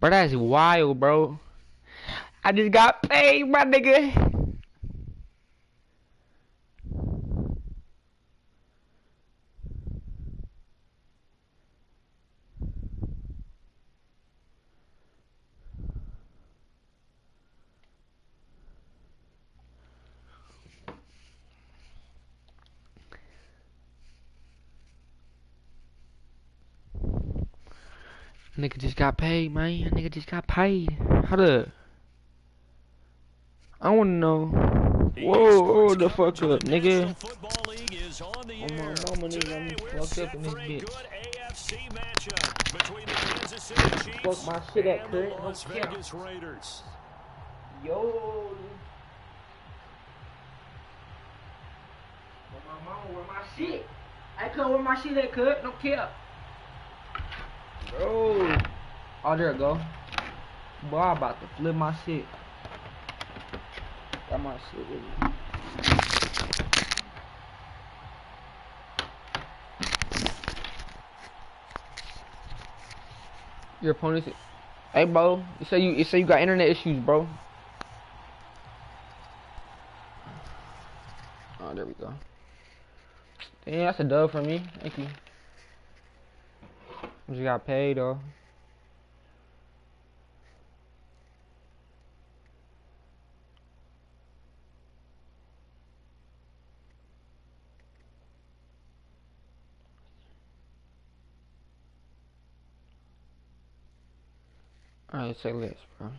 Bro, that's wild, bro. I just got paid, my nigga. Nigga just got paid, man. Nigga just got paid. Hold up. I wanna know. Whoa, hold the fuck up, nigga. On my mama, nigga, I'm fucked up in this bitch. Fuck my shit at, Kurt. No cap. Yo. On my mama, where my shit? I come where my shit at, Kurt. No cap. Bro. Oh, there it go. Boy, I'm about to flip my shit. Got my shit with me. Your opponent. Hey, bro. You say you got internet issues, bro. Oh, there we go. Damn, that's a dub for me. Thank you. Just got paid, though. Alright, say less, bro.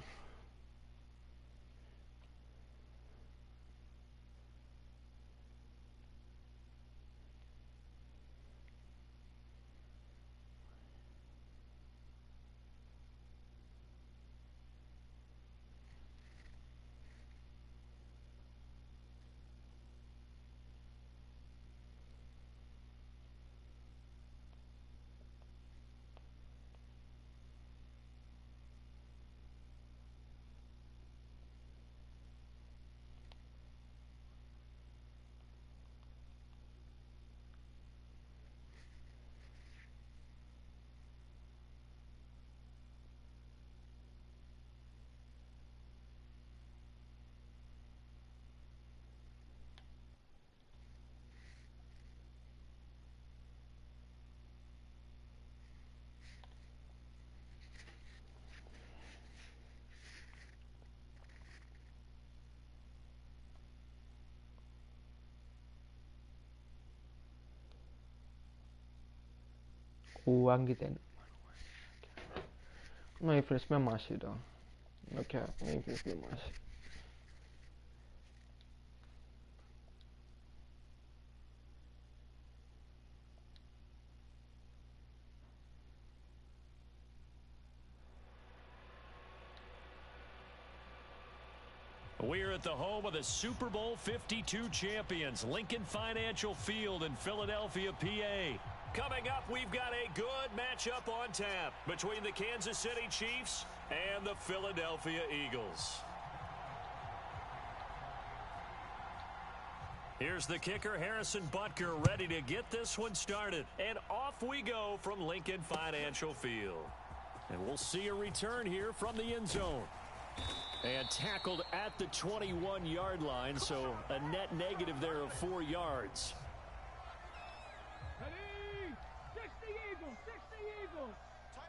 Ooh, I can get that. I'm not even finna spend my shit, though. Okay, I ain't finna spend my shit. We're at the home of the Super Bowl 52 champions, Lincoln Financial Field in Philadelphia, PA. Coming up, we've got a good matchup on tap between the Kansas City Chiefs and the Philadelphia Eagles. Here's the kicker, Harrison Butker, ready to get this one started. And off we go from Lincoln Financial Field. And we'll see a return here from the end zone. And tackled at the 21-yard line, so a net negative there of 4 yards. Ready? 60 Eagles, 60 Eagles. Tight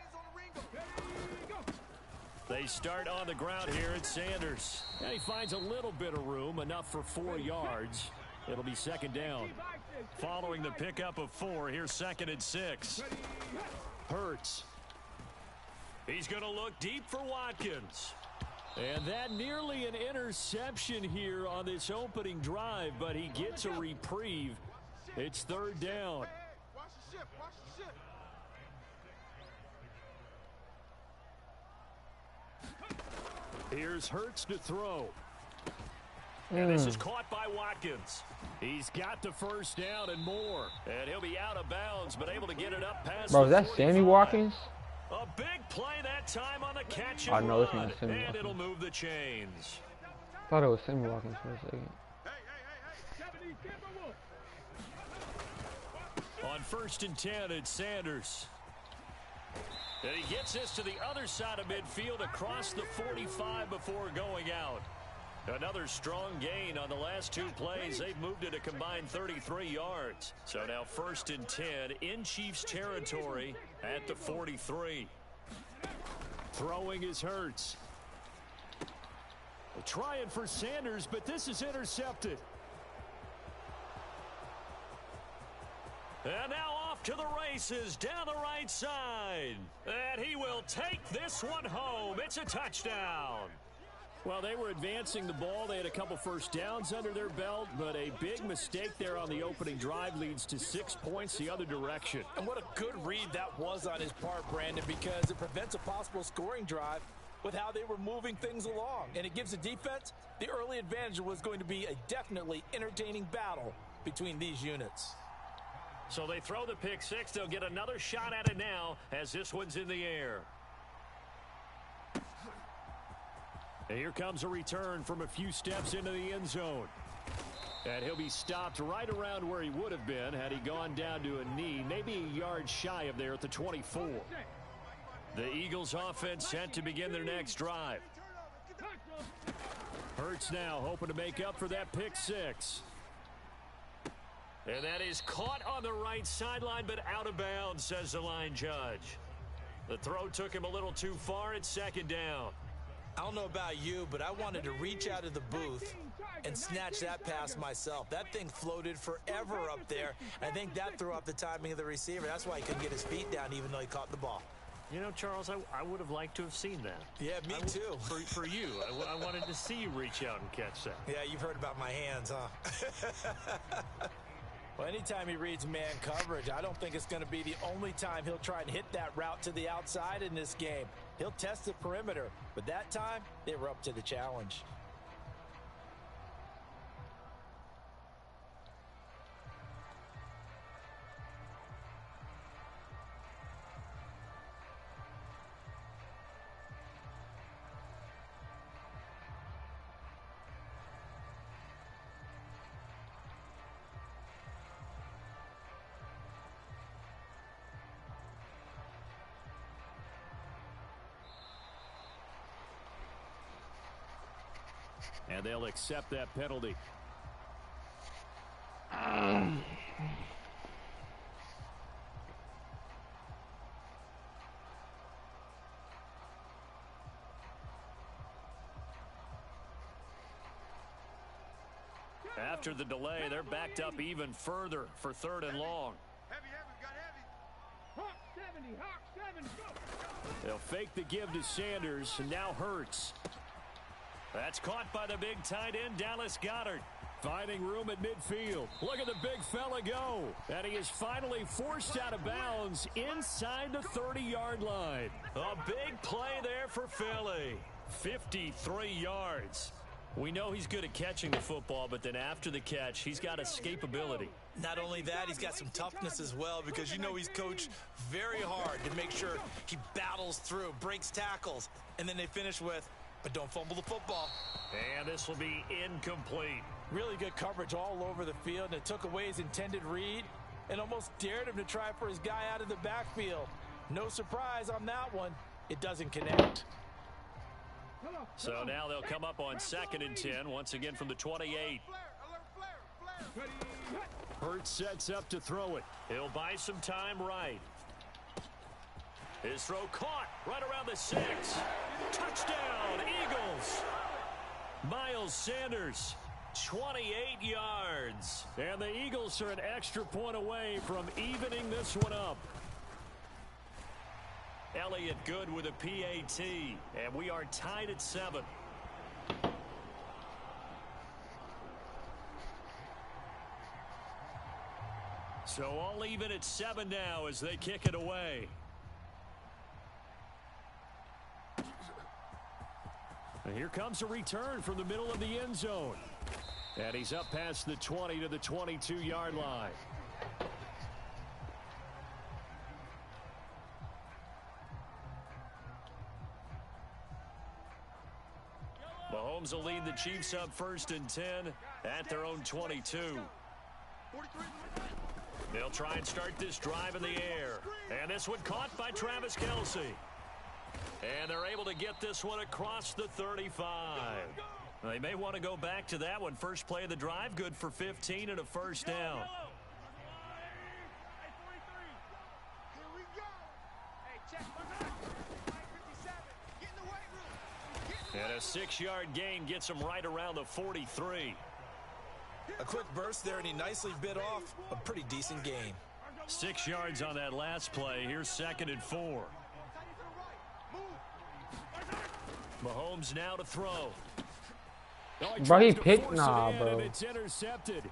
ends on the Ringo. Ready, go. They start on the ground here at Sanders. And he finds a little bit of room, enough for 4 yards. It'll be second down. Following the pickup of 4, here's 2nd and 6. Hurts. He's going to look deep for Watkins. And that nearly an interception here on this opening drive, but he gets a reprieve. It's 3rd down. Watch the ship, watch the ship. Here's Hurts to throw. And this is caught by Watkins. He's got the first down and more. And he'll be out of bounds, but able to get it up past Bro, is the that 45. Sammy Watkins? A big play that time on the catch I and know it's run, not Sammy and Watkins. it'll move the chains. Thought it was Sammy Watkins for a second. On 1st and 10, it's Sanders. And he gets this to the other side of midfield across the 45 before going out. Another strong gain on the last 2 plays. They've moved it a combined 33 yards. So now 1st and 10 in Chiefs territory at the 43. Throwing is Hurts. Trying for Sanders, but this is intercepted. And now off to the races down the right side. And he will take this one home. It's a touchdown. Well, they were advancing the ball. They had a couple first downs under their belt, but a big mistake there on the opening drive leads to 6 points the other direction. And what a good read that was on his part, Brandon, because it prevents a possible scoring drive with how they were moving things along. And it gives the defense the early advantage. Was going to be a definitely entertaining battle between these units. So they throw the pick six. They'll get another shot at it now as this one's in the air. And here comes a return from a few steps into the end zone. And he'll be stopped right around where he would have been had he gone down to a knee, maybe a yard shy of there at the 24. The Eagles offense set to begin their next drive. Hurts now hoping to make up for that pick six. And that is caught on the right sideline, but out of bounds, says the line judge. The throw took him a little too far. It's second down. I don't know about you, but I wanted to reach out of the booth and snatch that pass myself. That thing floated forever up there. I think that threw off the timing of the receiver. That's why he couldn't get his feet down even though he caught the ball. You know, Charles, I would have liked to have seen that. Yeah, me too. For you. I wanted to see you reach out and catch that. Yeah, you've heard about my hands, huh? Well, anytime he reads man coverage, I don't think it's going to be the only time he'll try and hit that route to the outside in this game. He'll test the perimeter, but that time, they were up to the challenge. And they'll accept that penalty. After the delay, they're backed up even further for third and long. Heavy, we got heavy. Hawk 70, go. They'll fake the give to Sanders, and now Hurts. That's caught by the big tight end, Dallas Goedert. Finding room at midfield. Look at the big fella go. And he is finally forced out of bounds inside the 30-yard line. A big play there for Philly. 53 yards. We know he's good at catching the football, but then after the catch, he's got escapability. Not only that, he's got some toughness as well because you know he's coached very hard to make sure he battles through, breaks tackles, and then they finish with, but don't fumble the football. And this will be incomplete. Really good coverage all over the field, and it took away his intended read and almost dared him to try for his guy out of the backfield. No surprise on that one. It doesn't connect. So now they'll come up on 2nd and 10, once again from the 28. Hurts sets up to throw it. He'll buy some time right. His throw caught right around the 6. Touchdown, Eagles. Miles Sanders, 28 yards. And the Eagles are an extra point away from evening this one up. Elliott good with a PAT, and we are tied at 7. So all even at 7 now as they kick it away. And here comes a return from the middle of the end zone. And he's up past the 20 to the 22-yard line. Mahomes will lead the Chiefs up 1st and 10 at their own 22. They'll try and start this drive in the air. And this one caught by Travis Kelce. And they're able to get this one across the 35. They may want to go back to that one. First play of the drive, good for 15 and a first down. And a 6-yard gain gets him right around the 43. A quick burst there, and he nicely bit off a pretty decent gain. 6 yards on that last play. Here's 2nd and 4. Mahomes now to throw. Bro, he picked. Nah, bro. And it's intercepted.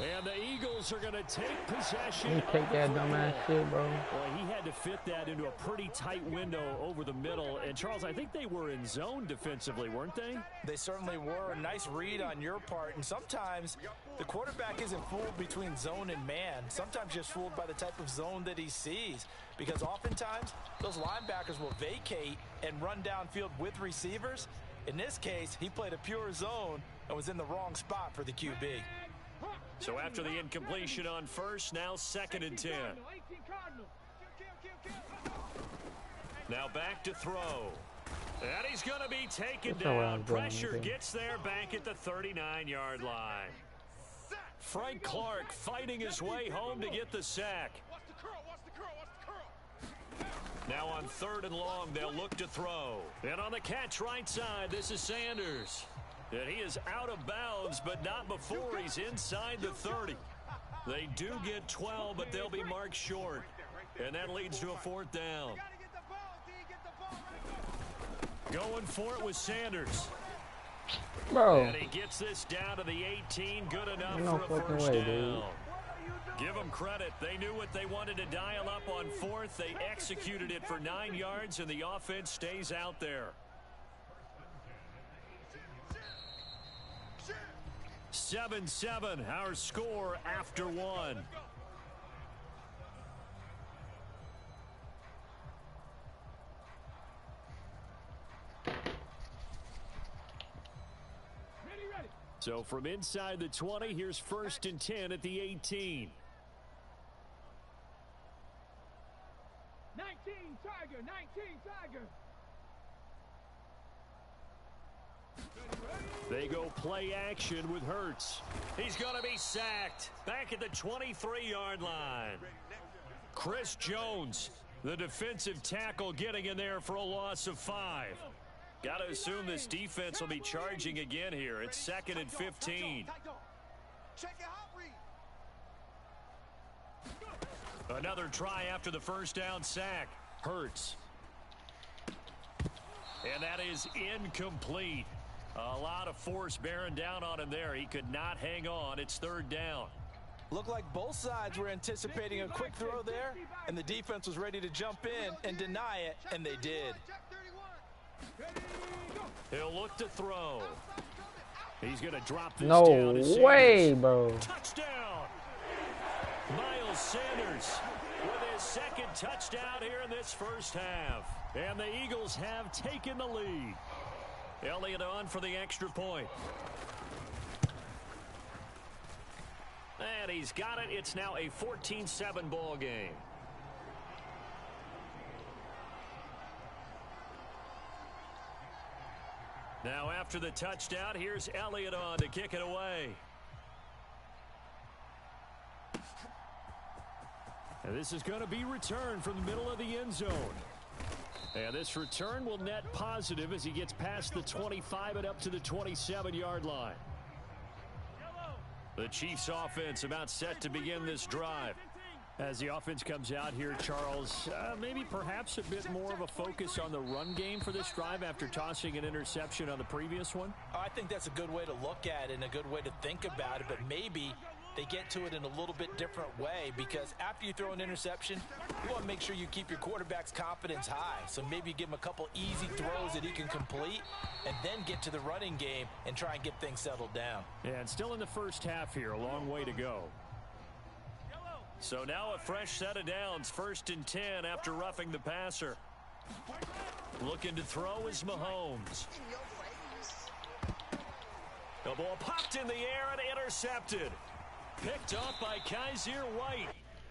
And the Eagles are going to take possession. He take that dumbass shit, bro. Well, he had to fit that into a pretty tight window over the middle. And, Charles, I think they were in zone defensively, weren't they? They certainly were. A nice read on your part. And sometimes the quarterback isn't fooled between zone and man. Sometimes just fooled by the type of zone that he sees. Because oftentimes, those linebackers will vacate and run downfield with receivers. In this case, he played a pure zone and was in the wrong spot for the QB. So after the incompletion on first, now 2nd and 10. Now back to throw. And he's going to be taken down. Pressure gets there back at the 39-yard line. Frank Clark fighting his way home to get the sack. Now on 3rd and long, they'll look to throw. And on the catch right side, this is Sanders. And he is out of bounds, but not before he's inside the 30. They do get 12, but they'll be marked short. And that leads to a 4th down. Going for it with Sanders. Bro. And he gets this down to the 18. Good enough for a first down. Dude. Give them credit. They knew what they wanted to dial up on 4th. They executed it for 9 yards, and the offense stays out there. 7-7, our score after 1. So from inside the 20, here's 1st and 10 at the 18. 19 Tiger, 19 Tiger. They go play action with Hurts. He's going to be sacked back at the 23-yard line. Chris Jones, the defensive tackle, getting in there for a loss of 5. Got to assume this defense will be charging again here. It's 2nd and 15. Another try after the first down sack. Hurts. And that is incomplete. A lot of force bearing down on him there. He could not hang on. It's 3rd down. Looked like both sides were anticipating a quick throw there, and the defense was ready to jump in and deny it, and they did. He'll look to throw. He's going to drop this No down. way, bro. Touchdown. Miles Sanders with his 2nd touchdown here in this first half. And the Eagles have taken the lead. Elliott on for the extra point. And he's got it. It's now a 14-7 ball game. Now after the touchdown, here's Elliott on to kick it away. And this is going to be returned from the middle of the end zone. And this return will net positive as he gets past the 25 and up to the 27-yard line. The Chiefs offense about set to begin this drive. As the offense comes out here, Charles, maybe perhaps a bit more of a focus on the run game for this drive after tossing an interception on the previous one? I think that's a good way to look at it and a good way to think about it, but maybe they get to it in a little bit different way, because after you throw an interception, you want to make sure you keep your quarterback's confidence high. So maybe you give him a couple easy throws that he can complete and then get to the running game and try and get things settled down. Yeah, and still in the first half here, a long way to go. So now a fresh set of downs, 1st and 10 after roughing the passer. Looking to throw is Mahomes. The ball popped in the air and intercepted. Picked off by Kaiser White.